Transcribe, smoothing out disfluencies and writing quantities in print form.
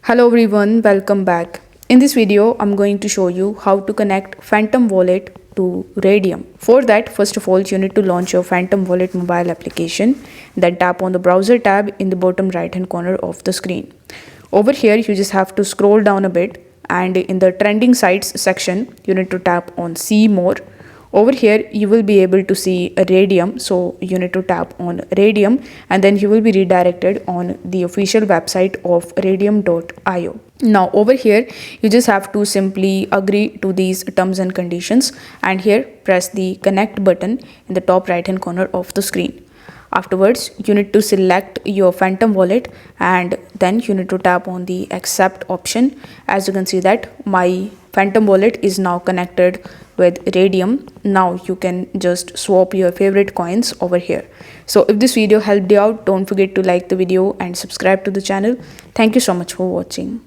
Hello everyone, welcome back. In this video, I'm going to show you how to connect Phantom Wallet to Raydium. For that, first of all, you need to launch your Phantom Wallet mobile application. Then tap on the browser tab in the bottom right hand corner of the screen. Over here, you just have to scroll down a bit, and in the trending sites section, you need to tap on see more. Over here you will be able to see a Raydium, so you need to tap on Raydium and then you will be redirected on the official website of raydium.io. Now over here you just have to simply agree to these terms and conditions, and here press the connect button in the top right hand corner of the screen. Afterwards, you need to select your Phantom wallet and then you need to tap on the accept option. As you can see that my Phantom wallet is now connected with Raydium. Now you can just swap your favorite coins over here. So if this video helped you out, don't forget to like the video and subscribe to the channel. Thank you so much for watching.